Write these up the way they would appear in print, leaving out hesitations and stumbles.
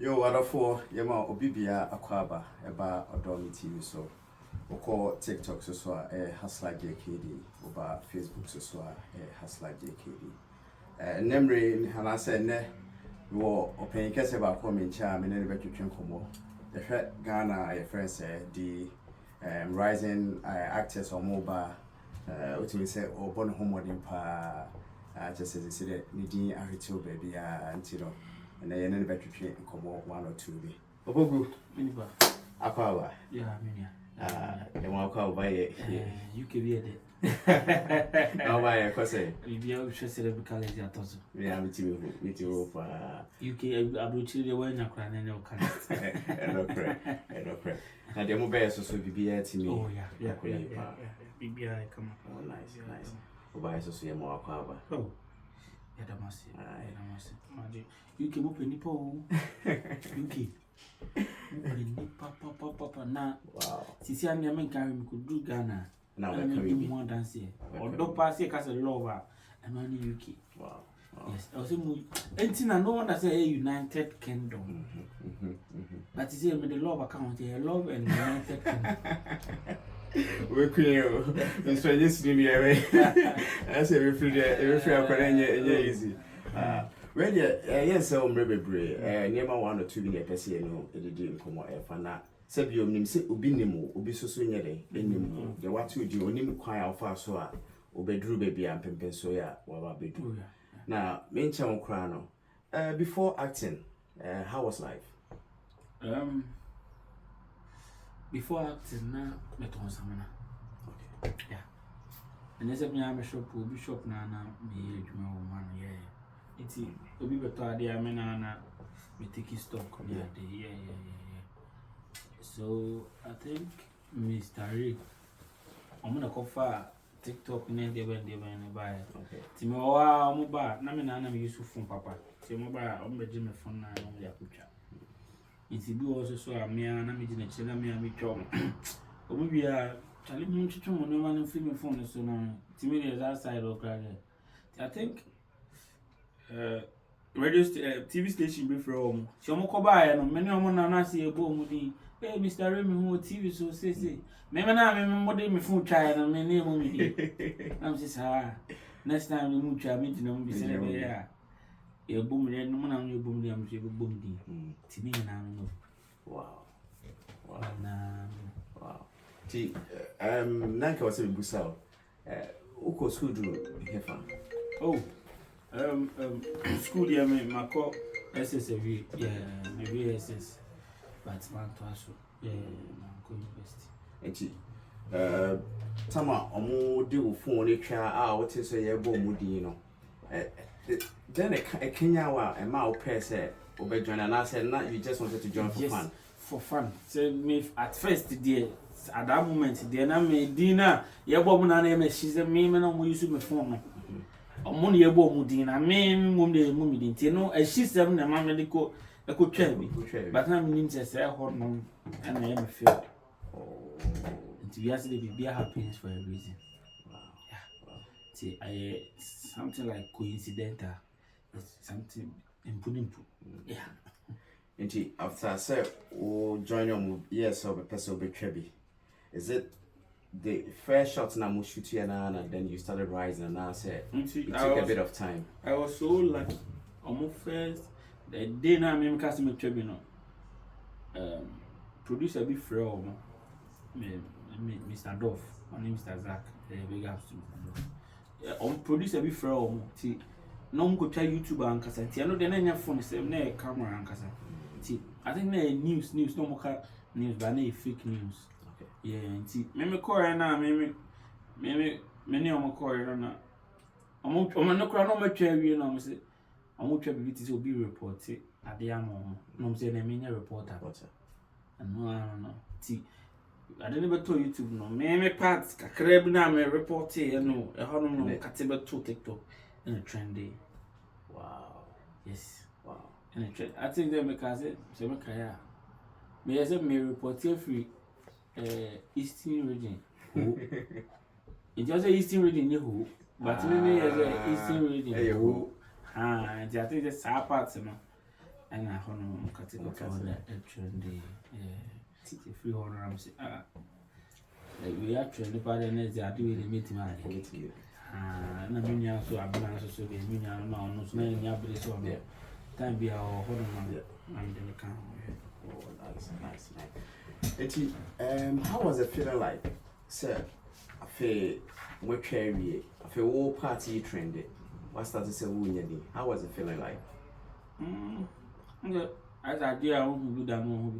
Yo, wonderful. Yama Obibia Aquaba, Eba Odomi TV so. Oko TikTok so Hasla JKD, Oba Facebook so Hasla JKD. Nemre, and I said, ne, you are open case about coming charm and never to drink more. The Ghana, your friends said, the rising actors or mobile, what we say, or born homeward in pa, just as I said, needing a retail baby, until. And then any better train come one or two be. Opoku, Miniba. Aqua. Yeah, Minia. The one called by it. You can be it. Now, why a cosset? We are interested in college at us. We are with you for UK. I will chill the way now, crying and no kind. And the mobile so be at me. Oh, yeah. BBI come up. Oh, nice. Oba so see more aqua. Oh. UK move any po UK papa na wow sisi ani ame carry me could do Ghana now we can do more dance here or do pass here cause lover and only UK wow yes I was saying entina no one that say United Kingdom but you see me the love account here love and United Kingdom we queen it's for just to be away I say we free easy well yes so mrebebre nyema one or two be person no e dey nkomo e fa na sabi omnim se obi nemu obi soso nyere enim de watu di onim kwan alfa so a obeduru baby ampempen so ya wa ba bedu na mencha nkra no before acting how was life before acting na meton samana okay yeah and yes me am shop na me edwuma wo man yeah iti obi beto ade amena na me take stock yeah so I think Mr. Ray I'm gonna cover TikTok ne de ben buy okay ti me wa mo ba na me na me use phone papa ti mo ba o me je me phone na mo ya kutwa iti bi wo so amia na me je na chela me twom obi bia chale mu twitwo mo no ma no film phone so na ti me is outside of crowd I think radio TV station be from so mo ko ba ya no me ne mo na se ebo mu din hey Mr. Remy who TV so say me na me mo de me phone try na me ne mo mi din am say next time we mu try me din mo be say be ya ebo mu ne mo na mo ebo mu din am say ebo mu din ti me na no wow wow ti nanka wase busao uko school do hefa oh school there me mako SSV maybe SS but man to aso mako university enti tama omo de wo phone ne twa a wo te so ye bo mu din no then a Kenya wa e ma wo pair say obe join and I said not you just wanted to join for fun say me at first there at that moment there na me dina ye bo mu na na me she say me na mo use me phone no omo ne ebo mu din na me mum de mu mi din ti no a she seven na ma me de ko e ko twa bi but na me nim say ho no and na me feel to be actually be happiness for a reason yeah see I something like coincidental it's something important yeah Inti after say o join your yes of a person be trebi is it the first shot na mo shoot you and then you started rising and now say it took a bit of time. I was so lucky almost first the day na me cast me trebi no producer be from Mr. Duff my name is Mr. Zach big ups to Mr. Duff producer be from ti no mo go try YouTube and kasa ti no de na nya phone say na camera and kasa ti I think na news no mo ka news but na fake news okay yeah ti me call na me ne o mo call na o mo no kra no mo twa wie na mo say o mo twa bi ti say obi report ade am no mo say na me nya reporter no ti I didn't ever to YouTube no me parts kakra bi na me report no e ho no katebe to TikTok in a trendy wow yes wow in a trend I think they make us say me kaya me as me report free Eastern region who it just Eastern region who but me as Eastern region who I think the sad parts no and I honor category on the trendy. If you honor, I'm saying, we are trending by the next day. I do really meet my and I mean, so I've been also the meaning now, no, so many abris on there. Time be our hold on, and then come. Oh, nice. How was it feeling like, sir? I feel what cherry, I feel all party trendy. What started to say, how was it feeling like? As I did, I won't do that more.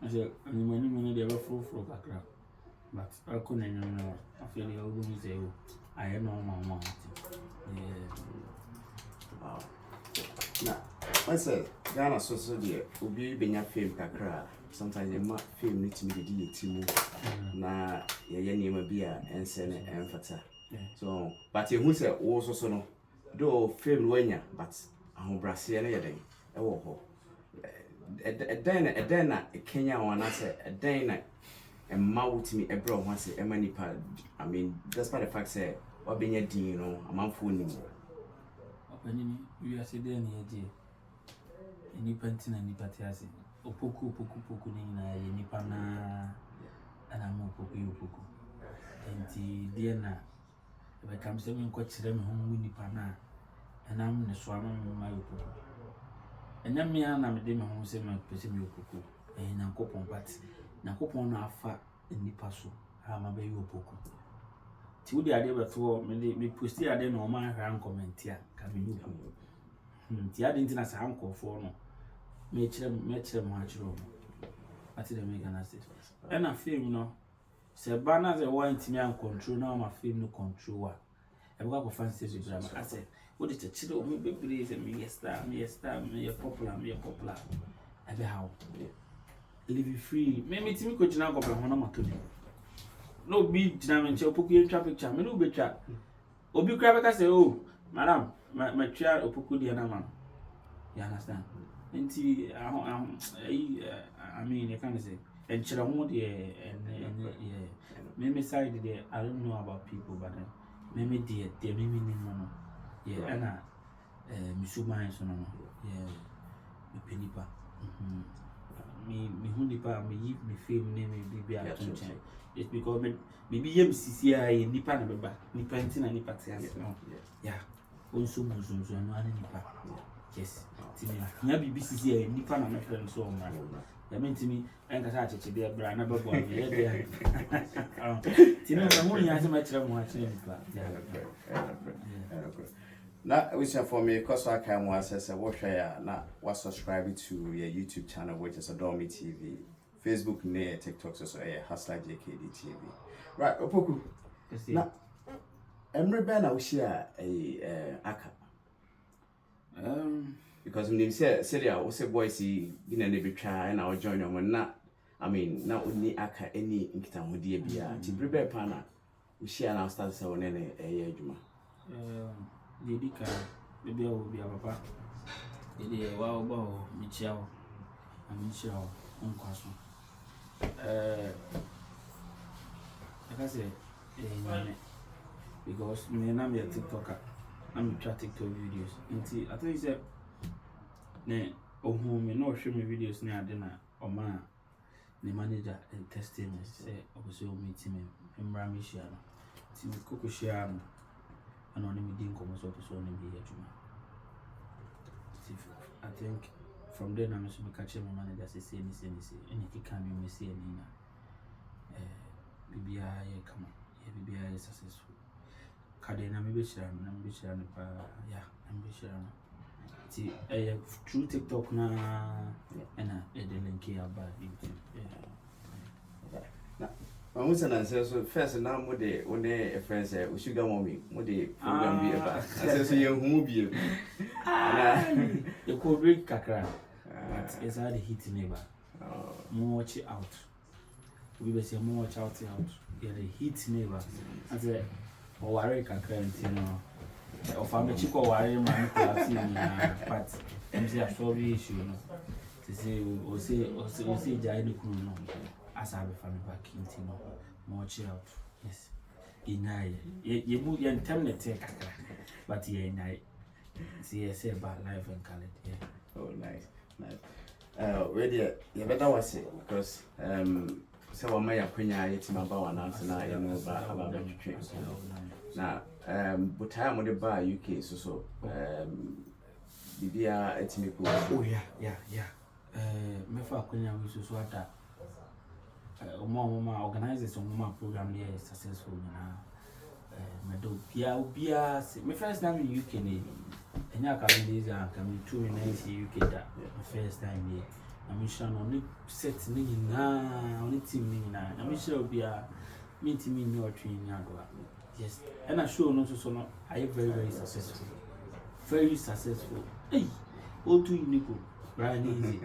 I said, and when you know they were full for a crowd, but I couldn't know. I feel the old woman say, I am on my mom. Wow. Now, I said, Ghana so dear, will be being a film kakra. Sometimes you might film need to be the na ye name a beer and send it and fata. So, but you who say also so no, though film when but I'm Brazilian again. Oh, a dana, a Kenya one, I said, a dana, and mouth me a bro once a many part. I mean, despite the fact say, what being a dean, you know, I'm fooling you. You are sitting here, any painting and nipatiasi. Opoku nina nipana and I'm Opoku. And Diana, if I come seven quite them home nipana, and I'm the swam my Opoku. And then me and I'm a demon who say my person Opoku, and I'm copon but Nakopon are fat in Nipaso, I'm a baby Opoku. Till the idea of me push the idea no man around comment here, coming you. The idea is a uncle for no. Match them much room. I tell them, make an asset. And I feel, you know, say banners a wine to me and control now, my film no control. I've got a fancy drama. I said, what is the chill of me, baby? Me a star, me a popular. I be how live you free. Maybe it's me coach now, go on my to no be dynamic, Opoku traffic jam, no be chat. Obi Crabaka say, oh, madam, my chair Opoku the man. You understand? I mean, you can't say, and Chiramod, maybe side there, I don't know about people, but maybe dear, maybe no, yeah, and Misuma and so on, yeah, Penipa. Me Hundipa, me feel name, be attention. It's because maybe MCCI, Nipa, Nipantin and Nipatia, yeah, also Muslims and one Nipa. Yes, now BBC Nipa and my friend so much. I mean to me, and I to be a brand of one. Tina, I'm only as much as watching. Now, which for me, because I can was as a watcher, not was subscribing to your YouTube channel, which is Adomi TV, Facebook, near TikTok, so a Hustler JKD TV. Right, Opoku. Now, Emre Ben, I will share a aka. Because when you say I was a boy, see, you know, they be try and I'll join them when not. I mean, not only aka any in Kitam with the beer, to prepare pana, we share and I'll start selling a year. Lady car, the bill will be a papa. The wow, bow, Michelle, and Michelle, Uncle. Like I say, because me and I'm a TikToker. I'm trying TikTok videos. Until I think he said, "Ne, oh, me no show me videos near dinner or man, the manager and testing me say, I was so meeting him, and Ramishiano, see the Kokoshiano, and only me didn't come so to only be here to I think from then I'm supposed to catch my manager say, and he can't even say anything. BBI come on, BBI is successful. Kadena maybe share yeah, I'm sure. See, through TikTok na and the link here about YouTube. Now, I was an answer so first now what they when they friends say we should go mommy, what they program be about. I said so you movie. You could break kakra. But it's hard to hit neighbor. More watch it out. We will say more watch out. Yeah, the hit neighbor. I said or worry kakra you know. Or family chico worry man but MC a story issue no. To say or say jai crew no. As I be family back in no. More watch out. Yes. Inai. You move your time to take kakra. But yeah inai. See I say about life and call it yeah. Oh, nice. Really, you better was it because so my opinion it's my bow and answer now you know about the trip. Now, but time with the bar UK so Bibia it's me. Oh yeah. Me for Kenya we so that Mama organizes on program there is successful now. Bia my first time in UK and ya coming days and coming 2 nights in UK that my first time here. I'm sure only set na only team na I'm sure Bia meet me no training yes and I sure no so no I very successful. Very successful. Hey, all too unique. Brian easy.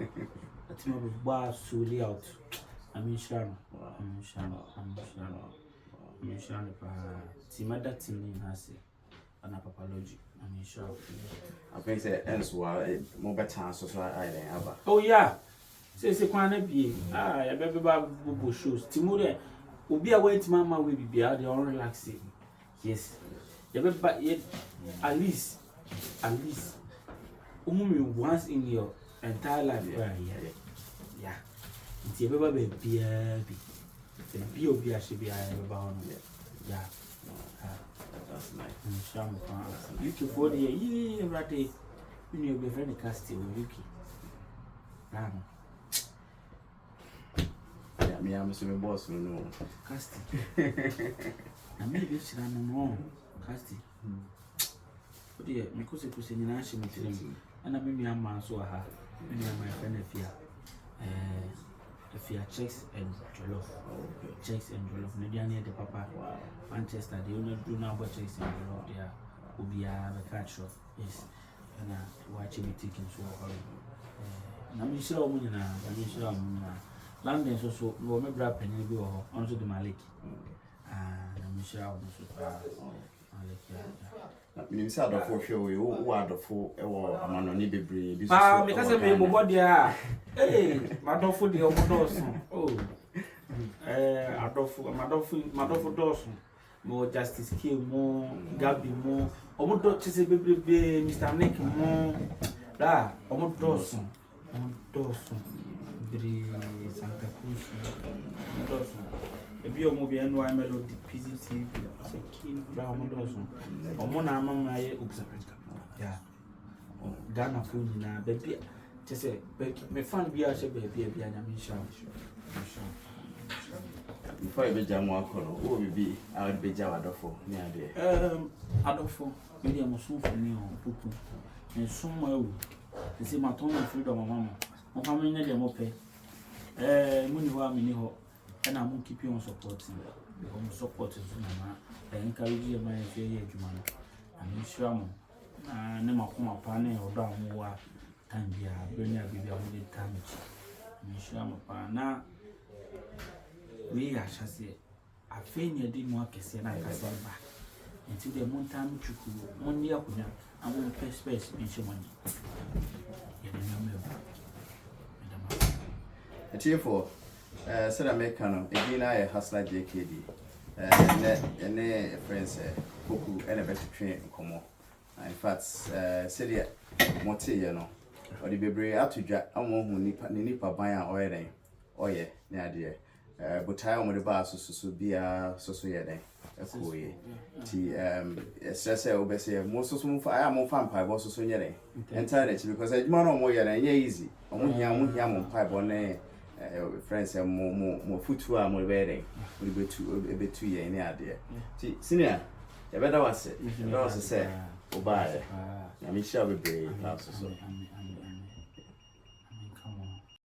A team of bar solely out. I'm sure. Team at that team has an apology. I'm sure. I think that ends well, more better so I ever. Oh, yeah. Say, Quan be I baby babu shoes. Timure will be away to Mamma will be out the relaxing. Yes. But yet, at least, once in your entire life, yeah. It's a baby, be should be about yeah. That's nice. You for the year, Ratty, when you'll be very casting with Yuki. Yeah, me, I'm assuming boss will know. Casting. I maybe she ran wrong. Casting. But dear, because it was in an action with him, and I maybe I'm man so her. Many of my friend if you checks and jollof, checks and jollof, Nadiania the papa, Manchester, they only do now but checks and jollof there will be a catch shop, yes, and watch me taking so hard. I'm sure London so no me bra penny be onto the Malik. I'm sure You said of for show you what the full or a man on the debris. Because of my body, hey, my dog for the Dawson. Oh, my dog for Dawson. More justice kill, more Gabby, more. Almost don't say baby, Mr. Nick, more. Da, almost Dawson. Santa Cruz, Dawson. If you're moving and why melody, PCT, King Brown Dawson. Or Mona Mamma, yeah. Ghana food now, baby. Just say, me fun be a baby, and I'm sure. Before you be Jamwa, who will be? I would be Jawadofo near there. Adolfo, maybe I'm soon for me on Opoku. And somewhere, you see my tone of freedom, mamma. My family need them okay. Money wa me ni ho and I won't keep you on supporting because supporting mama and encourage you my fair adwuma no I'm sure mo na ne makoma pa na odo amowa time bia brenya bibia wo dey time I'm sure mo pa na we a chase afenya di mo akese na akase ba until the montam chuku money akunya am space me she money ya dey no me for said American, again, I hustler JKD, and friends, Opoku, and a better train come on. In fact, said Motti, you know, or the baby out to Jack, I won't nipper buy an oil, oh yeah, near dear. But I am with the bar so be a society. Stress obey most of them. I am on fan pipe also so near entirely because I don't know more than easy. Only I'm pipe on friends and more footwear more wedding will be a bit too year in the idea. Senior, you better was it. You also say, oh, bye. I'm sure we be so.